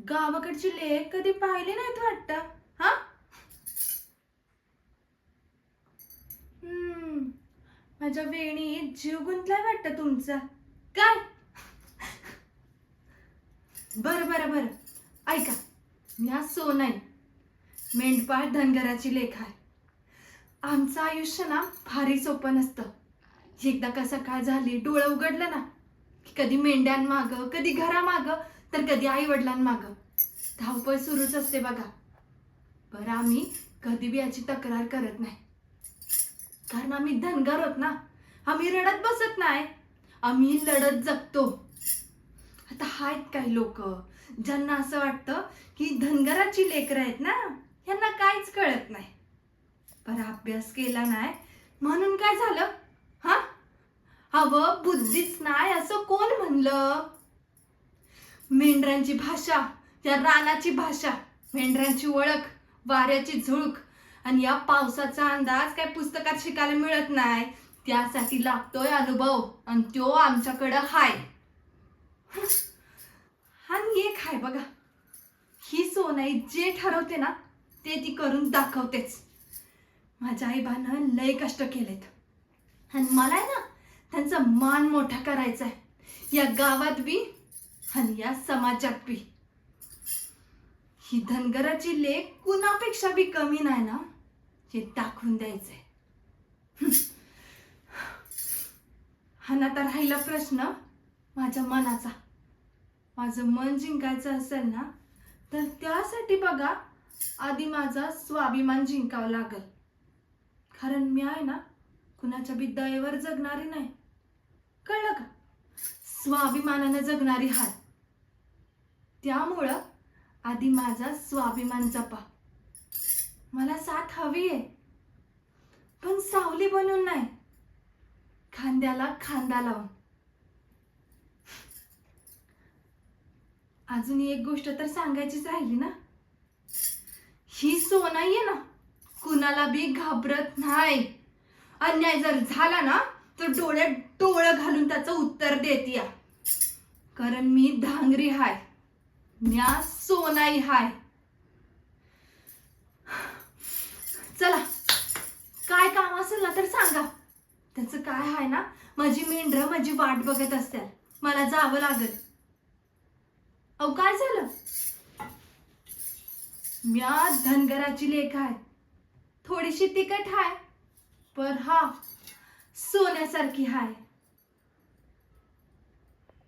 गावाकडची लेक कधी पाहिली नाहीत वाटतं. हा माझ्या वेणीत जीव गुंतलाय वाटतं तुमचा. काय? बरं बरं बरं, ऐका. मी आज सोनाई, मेंढपाळ धनगराची लेक आहे. आमचं आयुष्य ना भारी सोपं नसतं. एकदा का सकाळ झाली, डोळं उघडलं ना की कधी मेंढ्यांमागं, कधी घरामागं, तर कधी आई वडिलांमागं धावपळ सुरूच असते बघा. बरं, आम्ही कधी बी याची तक्रार करत नाही, कारण आम्ही धनगर आहोत ना. आम्ही रडत बसत नाही, आम्ही लढत जगतो. आता आहेत काही लोक ज्यांना असं वाटतं की धनगराची लेकरं आहेत ना, यांना काहीच कळत नाही. पर अभ्यास केला नाही म्हणून काय झालं? हा हवं बुद्धीच नाही असं कोण म्हणलं? मेंढरांची भाषा, या रानाची भाषा, मेंढरांची ओळख, वाऱ्याची झुळूक आणि या पावसाचा अंदाज काय पुस्तकात शिकायला मिळत नाही. त्यासाठी लागतोय अनुभव, आणि तो आमच्याकडं हाय. आणि एक हाय बघा, ही सोनाई जे ठरवते ना ते ती करून दाखवतेच. माझ्या आईबानं लय कष्ट केलेत, आणि मला आहे ना त्यांचा मान मोठा करायचा आहे, या गावात बी आणि या समाजात बी. ही धनगराची लेक कुणापेक्षा बी कमी नाही ना, हे दाखवून द्यायचंय. हा आता राहिला प्रश्न माझ्या मनाचा. माझं मन जिंकायचं असेल ना, तर त्यासाठी बघा आधी माझा स्वाभिमान जिंकावा लागल. कारण मी आहे ना कुणाच्या बी दयेवर जगणारी नाही, कळलं का? स्वाभिमानानं जगणारी हाय. त्यामुळं आधी माझा स्वाभिमान जपा. मला साथ हवी आहे, पण सावली बनून नाही, खांद्याला खांदा लावून. अजून एक गोष्ट तर सांगायचीच राहिली ना. ही सोनाई आहे ना कुणाला बी घाबरत नाही. अन्याय जर झाला ना तर डोळ्यात डोळं घालून त्याचं उत्तर देतीया. कारण मी धांगरी हाय, म्या सोनाई हाय. चला, काय काम असेल ना तर सांगा. त्याचं काय आहे ना, माझी मेंढरं माझी वाट बघत असतात, मला जावं लागल. अहो काय झालं? म्या धनगराची लेक आहे, थोडीशी तिखट हाय, पर हा सोन्यासारखी हाय.